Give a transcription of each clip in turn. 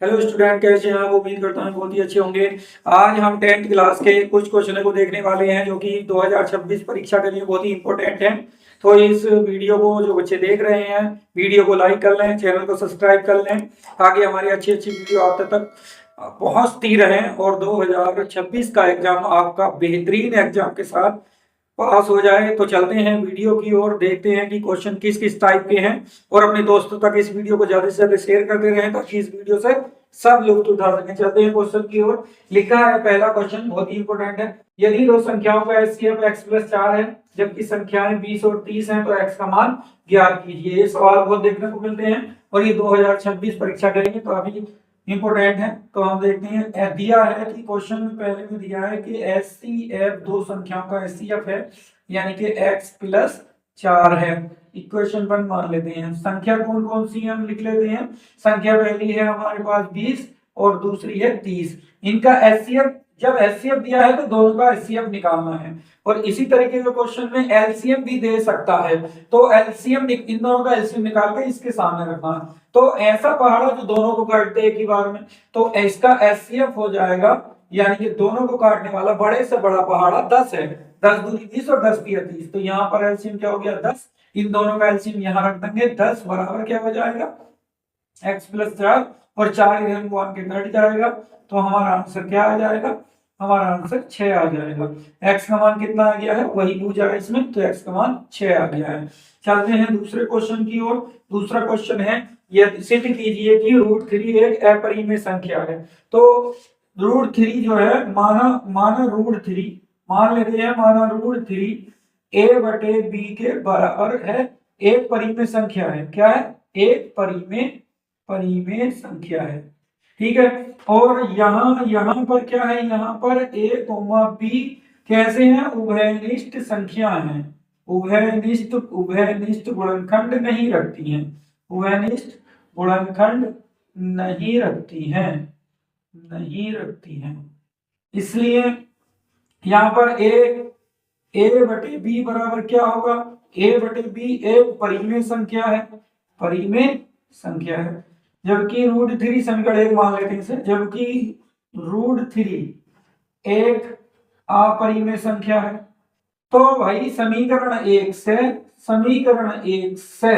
Hello student, कैसे हैं आप? उम्मीद करता हूँ बहुत ही अच्छे होंगे। आज हम 10th क्लास के कुछ क्वेश्चन को देखने वाले हैं जो कि 2026 परीक्षा के लिए बहुत ही इंपॉर्टेंट हैं। तो इस वीडियो को जो बच्चे देख रहे हैं, वीडियो को लाइक कर लें, चैनल को सब्सक्राइब कर लें ताकि हमारी अच्छी अच्छी वीडियो आप तक पहुंचती रहें और 2026 का एग्जाम आपका बेहतरीन एग्जाम के साथ पास हो जाए। तो चलते हैं वीडियो की ओर, देखते हैं कि क्वेश्चन किस किस टाइप के हैं और अपने दोस्तों तक इस वीडियो को ज्यादा से ज्यादा शेयर करते रहें ताकि इस वीडियो से सब लुत्फ उठा सकें। चलते हैं क्वेश्चन की ओर। लिखा है पहला क्वेश्चन, बहुत ही इंपॉर्टेंट है। यदि दो संख्याओं का एचसीएफ x + 4 है जबकि संख्याएं 20 और 30 हैं तो x का मान ज्ञात कीजिए। ये सवाल बहुत देखने को मिलते हैं और ये 2026 परीक्षा के लिए काफी इंपोर्टेंट है। तो हम देखते हैं, दिया है कि क्वेश्चन में पहले में दिया है कि एचसीएफ दो संख्याओं का एचसीएफ है यानी कि x + 4 है। इक्वेशन 1 मान लेते हैं। संख्या कौन कौन सी है हम लिख लेते हैं। संख्या पहली है हमारे पास 20 और दूसरी है 30। इनका एचसीएफ, जब एचसीएफ दिया है तो दोनों का एचसीएफ निकालना है और इसी तरीके के क्वेश्चन में एलसीएम भी दे सकता है। तो एलसीएम, इन दोनों का एलसीएम निकाल के इसके सामने रखना है। तो ऐसा पहाड़ा जो दोनों को काट दे एक ही बार में, तो इसका एचसीएफ हो जाएगा यानी कि दोनों को काटने वाला बड़े से बड़ा पहाड़ा 10 है। 10 दूनी 20 और 10 तिया 30। तो यहाँ पर एलसीएम क्या हो गया 10। इन दोनों का एलसीएम यहाँ रख देंगे। 10 बराबर क्या हो जाएगा x + 4 और 4 इधर को आके कट जाएगा। तो हमारा आंसर क्या आ जाएगा, हमारा आंसर 6 आ जाएगा। x का मान कितना आ गया है वही पूछा है इसमें, तो x का मान 6 आ गया है। चलते हैं दूसरे क्वेश्चन की ओर। दूसरा क्वेश्चन है, यह सिद्ध कीजिए कि √3 एक अपरिमेय संख्या है। तो √3 जो है, माना √3 मान लेते हैं, माना √3 a/b के बराबर है। एक परिमेय संख्या है। क्या है? एक परिमेय संख्या है। ठीक है। और यहाँ पर क्या है, यहाँ पर a, b कैसे हैं? उभयनिष्ठ संख्या है। उभयनिष्ठ गुणनखंड नहीं रखती हैं। उभयनिष्ठ गुणनखंड नहीं रखती हैं। इसलिए यहाँ पर a/b बराबर क्या होगा? a/b एक परिमेय संख्या है। परिमेय संख्या है। जबकि √3 समीकरण 1 मान लेते हैं इसे। जबकि √3 एक अपरिमेय संख्या है। तो भाई समीकरण 1 से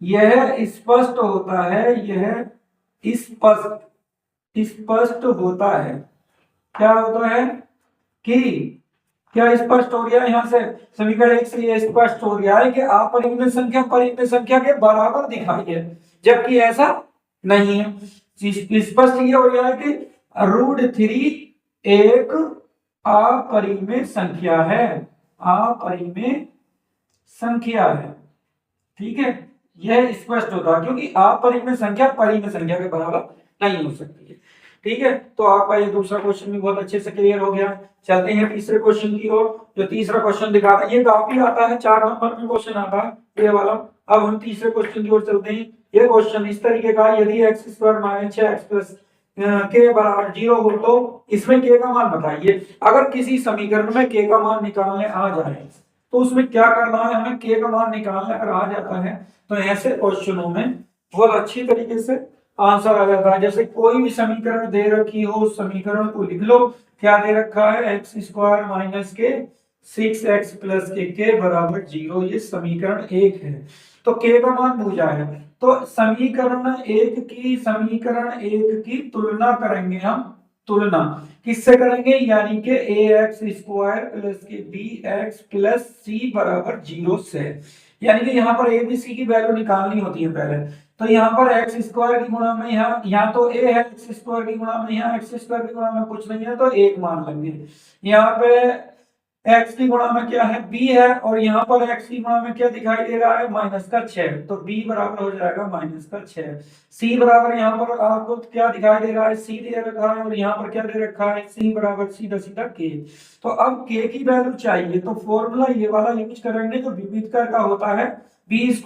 यह स्पष्ट होता है, यह स्पष्ट होता है। क्या होता है कि क्या स्पष्ट हो गया? यहाँ से समीकरण 1 से यह स्पष्ट हो गया है कि अपरिमेय संख्या परिमेय संख्या के बराबर दिखाई है, जबकि ऐसा नहीं है। स्पष्ट ये हो गया है कि √3 एक अपरिमेय संख्या है। अपरिमेय संख्या है। ठीक है, यह स्पष्ट होता है क्योंकि अपरिमेय संख्या परिमेय संख्या के बराबर नहीं हो सकती है। ठीक है, तो आपका ये दूसरा क्वेश्चन भी बहुत अच्छे से क्लियर हो गया। चलते हैं तीसरे क्वेश्चन की ओर। जो तीसरा क्वेश्चन दिखाता है, ये काफी आता है, 4 नंबर में क्वेश्चन आता है ये वाला। अब हम तीसरे क्वेश्चन की ओर चलते हैं। ये क्वेश्चन इस तरीके का, यदि x² - 6x के बराबर 0 हो तो इसमें k का मान बताइए। अगर किसी समीकरण में k का मान निकालने आ जाए तो उसमें क्या करना है हमें? k का मान निकालने अगर आ जाता है तो ऐसे क्वेश्चनों में बहुत अच्छी तरीके से आंसर आ जाता है। जैसे कोई भी समीकरण दे रखी हो, उस समीकरण को लिख लो। क्या दे रखा है? x² - k 6x + k बराबर 0। ये समीकरण 1 है। तो k का मान पूछा है तो समीकरण 1 की तुलना करेंगे हम। तुलना किससे करेंगे? यानी कि ax² + bx + c बराबर 0 से। यानी कि यहाँ पर a b c की वैल्यू निकालनी होती है पहले। तो यहाँ पर x² की गुणा में यहाँ तो a है, x² की गुणा में यहाँ x² की गुणा में कुछ नहीं है तो 1 मान लेंगे। यहाँ पे x की गुणा में क्या है? b है और यहाँ पर x की गुणा में क्या दिखाई दे रहा है? -6। तो b बराबर हो जाएगा -6। c बराबर यहाँ पर आपको क्या दिखाई दे रहा है? c दे रखा है और यहाँ पर क्या दे रखा है? c बराबर सीधा सीधा k। तो अब k की वैल्यू चाहिए तो फॉर्मूला ये वाला यूज करेंगे जो विविधकर का होता है, b² -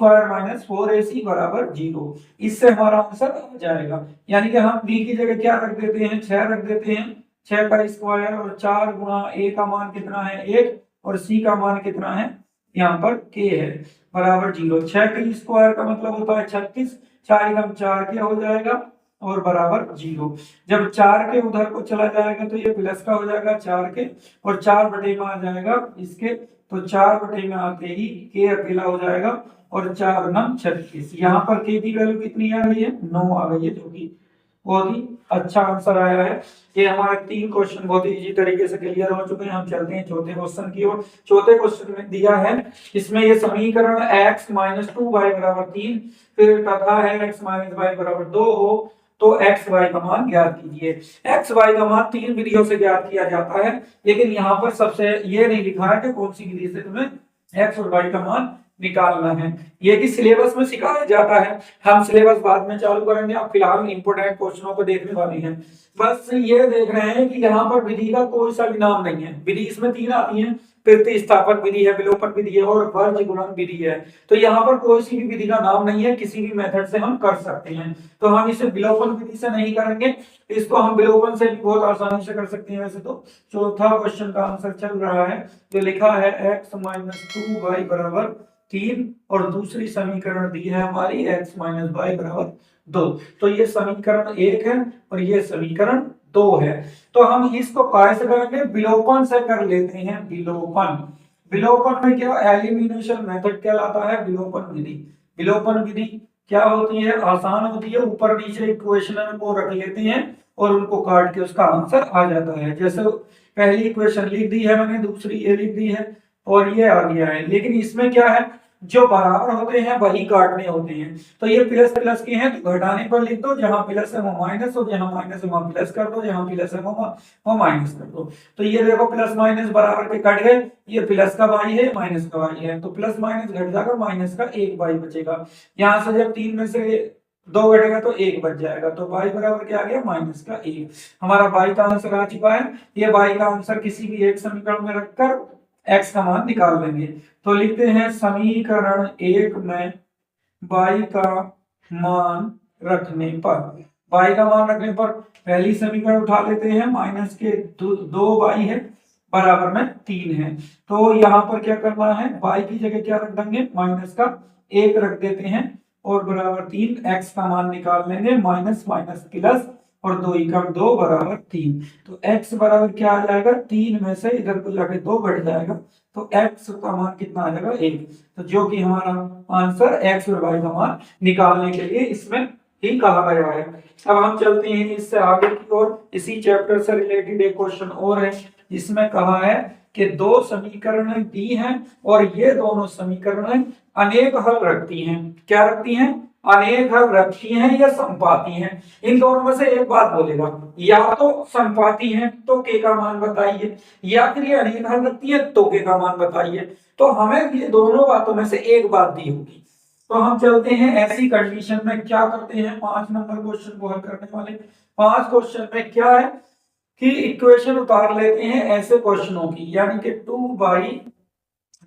4ac बराबर 0। इससे हमारा आंसर आ जाएगा। यानी कि हम b की जगह क्या रख देते हैं? 6 रख देते हैं। 6 का स्क्वायर और 4 गुणा a का मान कितना है? 1 और c का मान कितना है? यहाँ पर k है बराबर 0। 6 के स्क्वायर का मतलब होता है 36। 4 × 4 क्या हो जाएगा? और बराबर 0। जब 4 के उधर को चला जाएगा तो ये प्लस का हो जाएगा 4 के, और 4 बटे में आ जाएगा इसके, तो 4 बटे में आते ही के अकेला हो जाएगा, और 4 नम 36। यहाँ पर के की वैल्यू कितनी आ गई है, 9 आ गई है, जो कि बहुत ही अच्छा आंसर आया है। ये हमारे 3 क्वेश्चन बहुत ही इजी तरीके से क्लियर हो चुके हैं। हम चलते हैं चौथे क्वेश्चन की ओर। चौथे क्वेश्चन में दिया है, इसमें ये समीकरण x माइनस 2y बराबर 3 फिर तथा है x माइनस y बराबर 2 हो तो x y का मान ज्ञात कीजिए। x y का मान 3 विधियों से ज्ञात किया जाता है, लेकिन यहाँ पर सबसे ये नहीं लिखा है कि कौन सी विधि से तुम्हें x और y का मान निकालना है। ये कि सिलेबस में सिखाया जाता है, हम सिलेबस बाद में चालू करेंगे। आप फिलहाल इंपोर्टेंट क्वेश्चनों को देखने वाले हैं। बस ये देख रहे हैं कि यहाँ पर विधि का कोई सा भी नाम नहीं है। विधि इसमें 3 आती हैं, प्रतिस्थापन विधि है, विलोपन विधि है और वर्ग गुणन विधि है। तो यहाँ पर कोई सी भी विधि का नाम नहीं है, किसी भी मेथड से हम कर सकते हैं। तो हम इसे विलोपन विधि से नहीं करेंगे, इसको हम विलोपन से भी बहुत आसानी से कर सकते हैं। वैसे तो चौथा क्वेश्चन का आंसर चल रहा है, जो लिखा है x माइनस 2y बराबर 3 और दूसरी समीकरण दी है हमारी x माइनस y बराबर 2। तो ये समीकरण 1 है और ये समीकरण 2 है। तो हम इसको कैसे करेंगे, विलोपन से कर लेते हैं। विलोपन, विलोपन में क्या एलिमिनेशन मेथड कहलाता है, विलोपन विधि। विलोपन विधि क्या होती है, आसान होती है। ऊपर नीचे इक्वेशन को रख लेते हैं और उनको काट के उसका आंसर आ जाता है। जैसे पहली इक्वेशन लिख दी है मैंने, दूसरी ये लिख दी है और ये आ गया है। लेकिन इसमें क्या है, जो बराबर होते हैं वही काटने होते हैं। तो ये प्लस प्लस के हैं तो घटाने पर लिख दो, जहां प्लस है वो माइनस, और जहां माइनस है वहां प्लस कर दो, जहां प्लस है वो माइनस कर दो। तो ये देखो प्लस माइनस बराबर के कट गए, ये प्लस का y है, माइनस का y है, तो प्लस माइनस घट जाएगा, माइनस का 1 y बचेगा। यहाँ से जब 3 में से 2 घटेगा तो 1 बच जाएगा, तो y बराबर क्या आ गया, माइनस का 1। हमारा y का आंसर आ चुका है। ये y का आंसर किसी भी एक समीकरण में रखकर x का मान निकाल लेंगे। तो लिखते हैं समीकरण 1 में y का मान रखने पर, y का मान रखने पर पहली समीकरण उठा लेते हैं, माइनस के 2y है बराबर में 3 है। तो यहाँ पर क्या करना है, y की जगह क्या रख देंगे, माइनस का 1 रख देते हैं और बराबर 3, x का मान निकाल लेंगे, माइनस माइनस प्लस और 2 एकम 2 बराबर 3। तो x बराबर क्या आ जाएगा, 3 में से इधर को जाके 2 घट जाएगा, तो x का मान कितना आ जाएगा, 1। तो जो कि हमारा आंसर x और y का मान निकालने के लिए इसमें ही कहा गया है। अब हम चलते हैं इससे आगे की ओर। इसी चैप्टर से रिलेटेड एक क्वेश्चन और है, जिसमें कहा है कि 2 समीकरण दी हैं और ये दोनों समीकरण अनेक हल रखती हैं। क्या रखती हैं, अनेक हल रखती हैं या संपाती हैं। इन दोनों में से एक बात बोलेगा, या तो संपाती हैं तो के का मान बताइए, या फिर ये अनेक हल रखती है तो के का मान बताइए। तो हमें ये दोनों बातों में से एक बात दी होगी। तो हम चलते हैं ऐसी कंडीशन में क्या करते हैं, 5 नंबर क्वेश्चन को हल करने वाले 5 क्वेश्चन में क्या है कि इक्वेशन उतार लेते हैं ऐसे क्वेश्चनों की, यानी कि 2y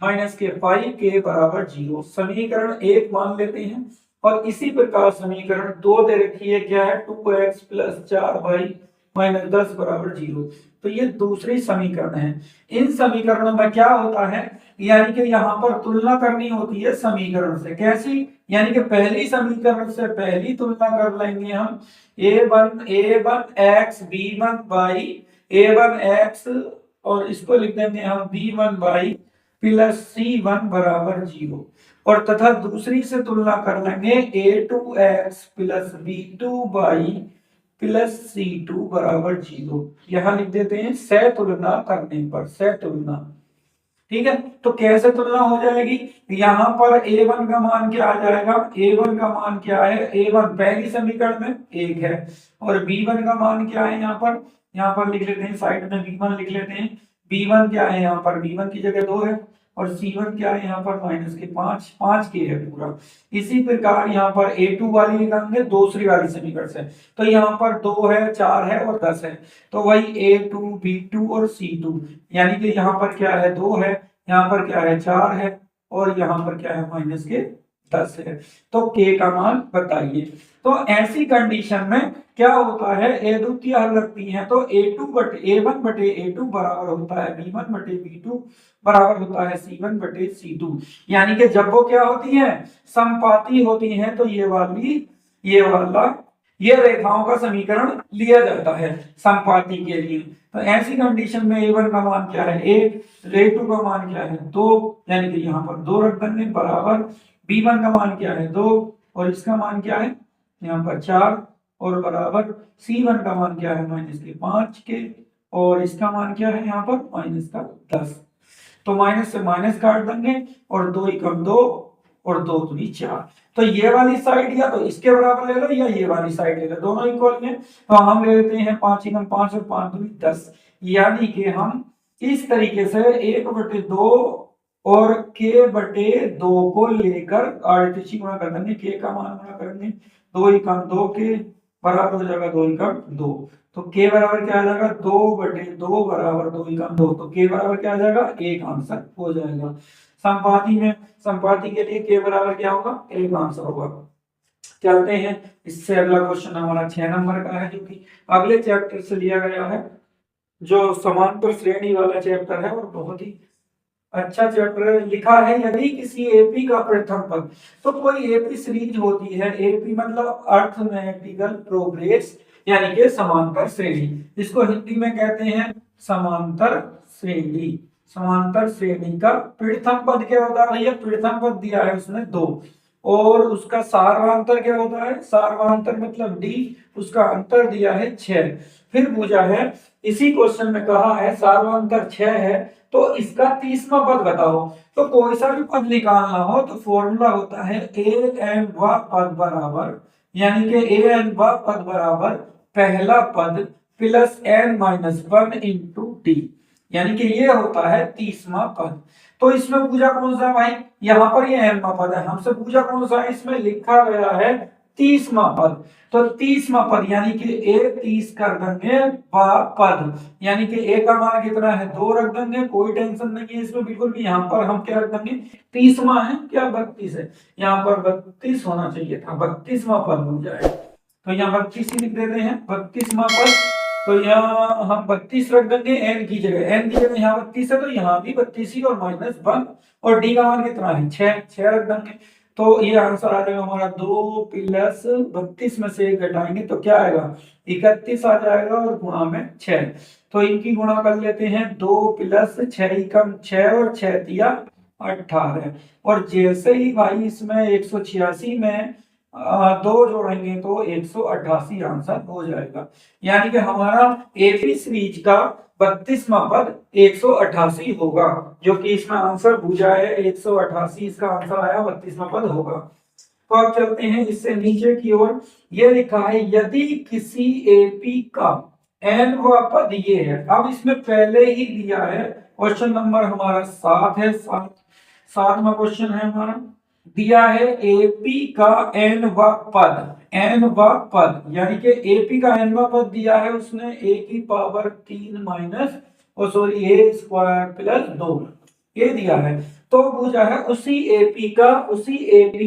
माइनस के 5 के बराबर 0 समीकरण 1 मान लेते हैं। और इसी प्रकार समीकरण 2 दे रखी है, क्या है, 2x प्लस 4y माइनस 10 बराबर 0। तो ये दूसरी समीकरण है। इन समीकरणों में क्या होता है, यानी कि यहाँ पर तुलना करनी होती है समीकरण से। कैसी, यानी कि पहली समीकरण से पहली तुलना कर लेंगे हम, a1 x b1 y a1 x और इसको लिख देंगे हम b1 y प्लस c1 बराबर 0। और तथा दूसरी से तुलना कर लेंगे a2x plus b2 y plus c2 बराबर 0। यहां लिख देते हैं से तुलना करने पर, से तुलना, ठीक है। तो कैसे तुलना हो जाएगी, यहाँ पर a1 का मान क्या आ जाएगा, a1 का मान क्या है, a1 पहली समीकरण में 1 है, और b1 का मान क्या है, यहाँ पर लिख लेते हैं, साइड में b1 लिख लेते हैं। b1 क्या है, यहाँ पर b1 की जगह 2 है, और c1 क्या है, यहाँ पर माइनस के 5 के है पूरा। इसी प्रकार यहाँ पर a2 वाली निकालेंगे दूसरी वाली समीकरण से, तो यहाँ पर 2 है, 4 है और 10 है, तो वही a2 b2 और c2, यानी कि यहाँ पर क्या है, 2 है, यहाँ पर क्या है, 4 है, और यहाँ पर क्या है, माइनस के 10 है। तो k का मान बताइए। तो ऐसी कंडीशन में क्या होता है, ए द्वितीय हल रखती है, तो a1 बटे a2 बराबर होता है b1 बटे b2 बराबर होता है c1 बटे c2। यानी कि जब वो क्या होती है, समपाती होती हैं, तो ये वाला ये रेखाओं का समीकरण लिया जाता है संपाति के लिए। तो ऐसी कंडीशन में a1 का मान क्या है 1, a2 का मान क्या है 2, यानी कि यहाँ पर 2 रख देंगे बराबर b1 का मान क्या है 2 और इसका मान क्या है यहाँ पर 4 और बराबर c1 का मान क्या है -5 के और इसका मान क्या है यहाँ पर -10। तो माइनस से माइनस काट देंगे और 2 एकम 2 और 2 दूनी 4। तो ये वाली साइड या तो इसके बराबर ले लो या ये वाली साइड ले लो, दोनों इक्वल है। तो हम ले लेते हैं 5 एकम 5 और 5 दूनी 10, यानी कि हम इस तरीके से 1/2 और k/2 को लेकर आरटीसी गुणा कर देंगे, k का मान गुणा करेंगे 2 एकम 2 के बराबर हो जाएगा 2 एकम 2। तो k बराबर क्या आ जाएगा 2/2 बराबर 2 एकम 2। तो k बराबर क्या आ जाएगा 1 आंसर हो जाएगा। संपाति के लिए k बराबर क्या होगा 1 आंसर होगा। चलते हैं इससे अगला क्वेश्चन हमारा 6 नंबर का है, जो कि अगले चैप्टर से लिया गया है, जो समांतर श्रेणी वाला चैप्टर है और बहुत ही अच्छा चैप्टर लिखा है। यदि किसी एपी का प्रथम पद, तो कोई एपी सीरीज होती है, एपी मतलब अर्थमेटिकल प्रोग्रेस यानी कि समांतर श्रेणी, इसको हिंदी में कहते हैं समांतर श्रेणी। समांतर श्रेणी का प्रथम पद क्या होता है भैया, प्रथम पद दिया है उसने 2 और उसका सार्वांतर क्या होता है, सार्वांतर मतलब d, उसका अंतर दिया है 6। फिर पूछा है इसी क्वेश्चन में कहा है सार्वांतर 6 है तो इसका 30वां पद बताओ। तो कोई सा भी पद निकालना हो तो फॉर्मूला होता है an व पद बराबर, यानी कि an व पद बराबर पहला पद प्लस n-1 इंटू डी, यानी कि ये होता है 30वां पद। तो इसमें पूछा कौन सा भाई, यहाँ पर ये nवां पद है, हमसे पूछा कौन सा है, इसमें लिखा गया है 30वां पद। तो 30वां पद यानी कि a 30 कर देंगे व पद, यानी कि a का मान कितना है 2 रख देंगे, कोई टेंशन नहीं है इसमें बिल्कुल भी। यहाँ पर हम क्या रख देंगे 30वां है क्या 32 है, यहाँ पर 32 होना चाहिए था, 32वां पद हो जाए। तो यहाँ 32 ही लिख देते हैं 32वां पद। तो यहाँ हम 32 रख देंगे n की जगह, यहाँ 32 है तो यहाँ भी 32 ही और -1 और d का मान कितना है 6 रख देंगे। तो ये आंसर आ जाएगा हमारा 2 प्लस 32 में से 1 घटाएंगे तो क्या आएगा 31 आ जाएगा और गुणा में 6। तो इनकी गुणा कर लेते हैं 2 प्लस 6 एकम 6 और 6 दिया 18। और जैसे ही भाई इसमें 186 में 2 जोड़ेंगे तो 188 आंसर हो जाएगा, यानी कि हमारा एपी सीरीज का 32वां पद 188 होगा, जो कि इसमें आंसर पूछा है 188, इसका आंसर आया 32वां पद होगा। तो अब चलते हैं इससे नीचे की ओर, ये लिखा है यदि किसी एपी का nवां पद ये है। अब इसमें पहले ही दिया है, क्वेश्चन नंबर हमारा 7 है, 7वां क्वेश्चन है हमारा, दिया है एपी का nवां पद, यानी कि एपी का nवां पद दिया है उसने a की power 3 minus a square plus 2 ये दिया है। तो पूछा है उसी एपी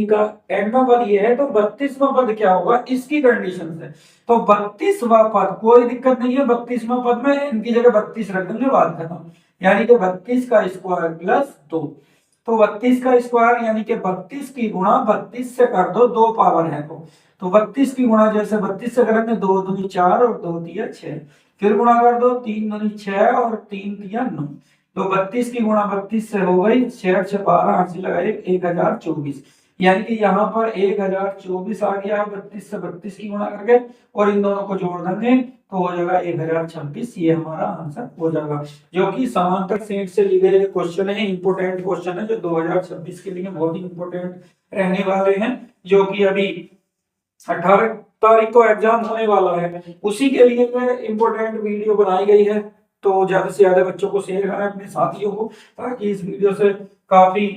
का nवां पद ये है तो 32वां पद क्या होगा इसकी कंडीशन से। तो 32वां पद कोई दिक्कत नहीं है, 32वां पद में n की जगह 32 रख देंगे, बात खत्म, यानी कि 32 का स्क्वायर प्लस 2। तो 32 का स्क्वायर यानी कि 32 की गुणा 32 से कर दो, 2 पावर है तो 32 की गुणा जैसे 32 से करेंगे 2 दूनी 4 और 2 दिया 6, फिर गुणा कर दो 3 दूनी 6 और 3 दिया 9। तो 32 की गुणा 32 से हो गई 6 6 12 8 से लगाए 1024, यानी कि यहाँ पर 1024 आ गया 32 से 32 की गुणा करके और इन दोनों को जोड़ देंगे तो हो जाएगा 1026। ये हमारा आंसर हो जाएगा, जो कि समांतर सेट से लिए गए क्वेश्चन है, इंपोर्टेंट क्वेश्चन है जो 2026 के लिए बहुत ही इंपोर्टेंट रहने वाले हैं, जो कि अभी 18 तारीख को एग्जाम होने वाला है, उसी के लिए इंपोर्टेंट वीडियो बनाई गई है। तो ज्यादा से ज्यादा बच्चों को शेयर करें अपने साथियों को, ताकि इस वीडियो से काफी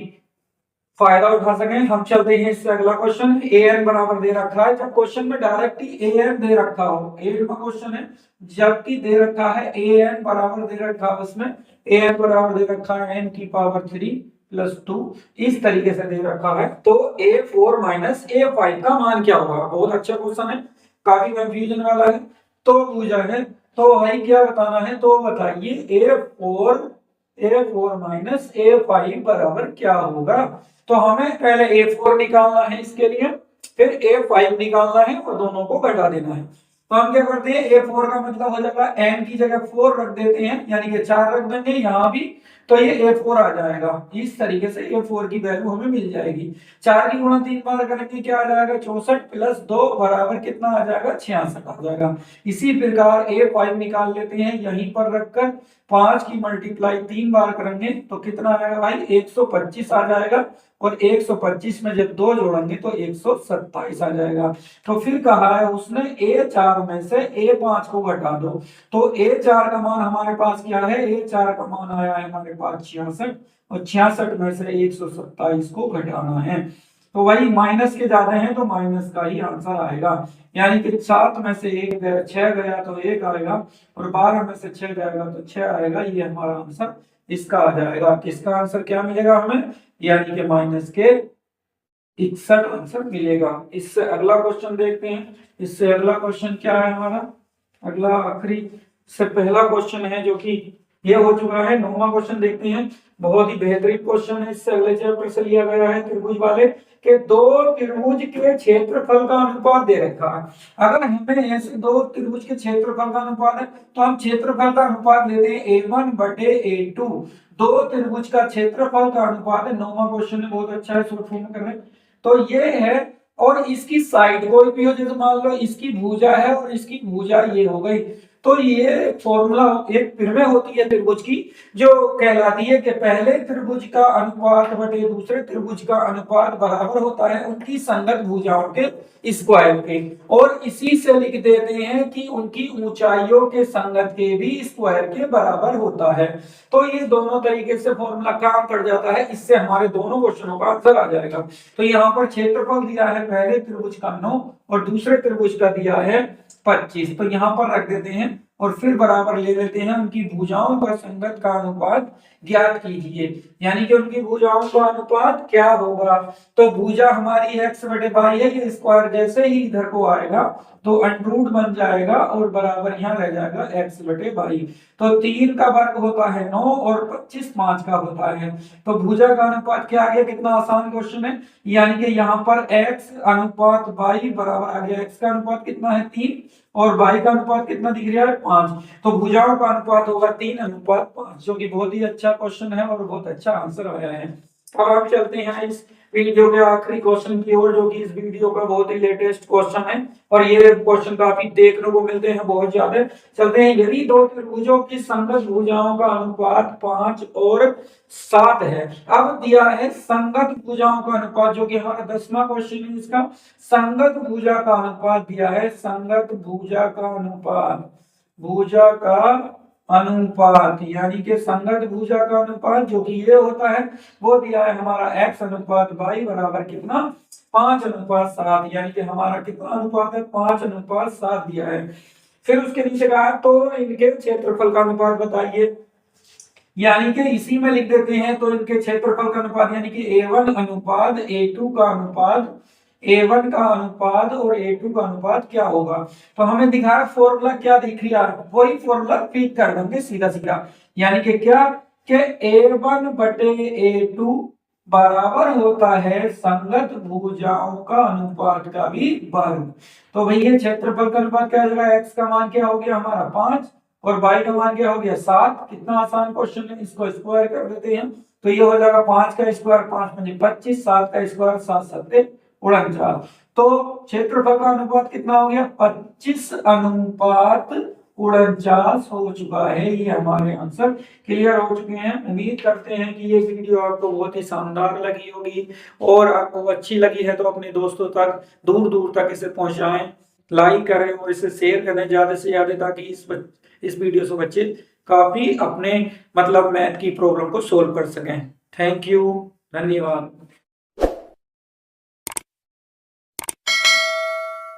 फायदा उठा सकें। हम चलते हैं इससे अगला क्वेश्चन, an बराबर दे रखा है, जब क्वेश्चन में डायरेक्ट ही an दे रखा हो, 8वां क्वेश्चन है, जबकि दे रखा है an बराबर दे रखा है, उसमें an बराबर दे रखा है n की पावर 3 प्लस 2 इस तरीके से दे रखा है, तो a4 माइनस a5 का मान क्या होगा। बहुत अच्छा क्वेश्चन है, काफी कंफ्यूजन वाला है। तो पूछा है तो भाई क्या बताना है, तो बताइए a4 माइनस a5 बराबर क्या होगा। तो हमें पहले a4 निकालना है, इसके लिए फिर A5 निकालना है और दोनों को घटा देना है। तो हम क्या करते हैं, A4 का मतलब हो जाएगा n की जगह 4 रख देते हैं, यानी कि 4 रख देंगे यहाँ भी, तो ये A4 आ जाएगा। इस तरीके से A4 की वैल्यू हमें मिल जाएगी। 4 की गुणा 3 बार करेंगे क्या आ जाएगा, 64 प्लस 2 बराबर कितना आ जाएगा, 66 आ जाएगा। इसी प्रकार A5 निकाल लेते हैं, यहीं पर रखकर 5 की मल्टीप्लाई 3 बार करेंगे तो कितना आएगा भाई, 125 आ जाएगा। और 125 में जब 2 जोड़ेंगे तो 127 आ जाएगा। तो फिर कहा है उसने A4 में से A5 को घटा दो। तो A4 का मान हमारे पास क्या है, A4 का मान आया है हमारे पास 66, और 66 में से 127 को घटाना है। तो वही माइनस के ज्यादा हैं तो माइनस का ही आंसर आएगा। यानी कि 7 में से 1 गया, 6 गया तो 1 आएगा, और 12 में से 6 जाएगा तो 6 आएगा। ये हमारा आंसर इसका आ जाएगा। किसका आंसर क्या मिलेगा हमें, यानी कि माइनस के 61 आंसर मिलेगा। इससे अगला क्वेश्चन देखते हैं। इससे अगला क्वेश्चन क्या है हमारा, अगला आखिरी से पहला क्वेश्चन है जो कि ये हो चुका है। 9वां क्वेश्चन देखते हैं। बहुत ही बेहतरीन क्वेश्चन है, इससे अगले चैप्टर से लिया गया है। त्रिभुज वाले के दो त्रिभुज के क्षेत्रफल का अनुपात दे रखा है। अगर हमें ऐसे दो त्रिभुज के क्षेत्रफल का अनुपात है तो हम क्षेत्रफल का अनुपात लेते हैं A1 बटे A2। दो त्रिभुज का क्षेत्रफल का अनुपात है। 9वां क्वेश्चन है, बहुत अच्छा है, शॉर्ट फॉर्म कर रहे हैं। तो ये है, और इसकी साइड कोई भी हो, जैसे मान लो इसकी भुजा है और इसकी भुजा ये हो गई, तो ये फॉर्मूला एक फिर होती है त्रिभुज की, जो कहलाती है कि पहले त्रिभुज का अनुपात बटे दूसरे त्रिभुज का अनुपात बराबर होता है उनकी संगत भुजाओं के स्क्वायर के। और इसी से लिख देते हैं कि उनकी ऊंचाइयों के संगत के भी स्क्वायर के बराबर होता है। तो ये दोनों तरीके से फॉर्मूला काम कर जाता है। इससे हमारे दोनों क्वेश्चनों का आंसर आ जाएगा। तो यहाँ पर क्षेत्रफल दिया है पहले त्रिभुज का 9 और दूसरे त्रिभुज का दिया है 25। तो यहाँ पर रख देते हैं और फिर बराबर ले लेते हैं उनकी भुजाओं का संगत का अनुपात ज्ञात कीजिए। यानी कि उनकी भुजाओं का अनुपात क्या होगा, तो भुजा हमारी x बटे बाई है, ये स्क्वायर जैसे ही इधर को आएगा तो अंडरूट बन जाएगा और बराबर यहाँ रह जाएगा x बटे बाई। तो 3 का वर्ग होता है 9 और 25 5 का होता है। तो भुजा का अनुपात क्या आ गया, कितना आसान क्वेश्चन है। यानी कि यहाँ पर x अनुपात बाई बराबर आ गया, x का अनुपात कितना है 3 और बाई का अनुपात कितना दिख रहा है 5। तो भुजाओं का अनुपात होगा 3 अनुपात 5, जो कि बहुत ही अच्छा क्वेश्चन है और बहुत अच्छा आंसर आया है। अब हम चलते हैं इस वीडियो के आखिरी क्वेश्चन की ओर, जो कि इस वीडियो का बहुत ही लेटेस्ट क्वेश्चन है और ये क्वेश्चन काफी देखने को मिलते हैं बहुत ज्यादा। चलते हैं। यदि दो त्रिभुजों की संगत भुजाओं का अनुपात 5 और 7 है। अब दिया है संगत भुजाओं का अनुपात, जो कि हमारा 10वां क्वेश्चन है। इसका संगत भुजा का अनुपात दिया है, संगत भुजा का अनुपात, भुजा का अनुपात, यानी कि संगत भुजा का अनुपात जो कि ये होता है, वो दिया है हमारा x अनुपात y बराबर कितना 5 अनुपात 7। यानी कि हमारा कितना अनुपात है, 5 अनुपात 7 दिया है। फिर उसके नीचे कहा तो इनके क्षेत्रफल का अनुपात बताइए। यानी कि इसी में लिख देते हैं, तो इनके क्षेत्रफल का अनुपात यानी कि A1 अनुपात A2 का अनुपात, A1 का अनुपात और A2 का अनुपात क्या होगा। तो हमें दिखा फॉर्मूला क्या दिख रहा है, वही फॉर्मूला फिट कर देंगे सीधा सीधा। यानी कि क्या कि A1 बटे A2 बराबर होता है संगत भुजाओं का अनुपात का भी वर्ग। तो भैया क्षेत्रफल का अनुपात क्या होगा, x का मान क्या हो गया हमारा 5 और y का मान क्या हो गया 7। कितना आसान क्वेश्चन है, इसको स्क्वायर कर देते हैं। तो ये हो जाएगा 5 का स्क्वायर 5 पंजे 25, 7 का स्क्वायर 7 सत्ते 49। तो क्षेत्रफल का अनुपात कितना हो गया 25 अनुपात 49 हो चुका है। ये हमारे आंसर क्लियर हो चुके हैं। उम्मीद करते हैं कि ये वीडियो आपको बहुत ही शानदार लगी होगी और आपको अच्छी लगी है तो अपने दोस्तों तक दूर दूर तक इसे पहुंचाएं, लाइक करें और इसे शेयर करें ज्यादा से ज्यादा, ताकि इस वीडियो से बच्चे काफी अपने मतलब मैथ की प्रॉब्लम को सोल्व कर सकें। थैंक यू, धन्यवाद।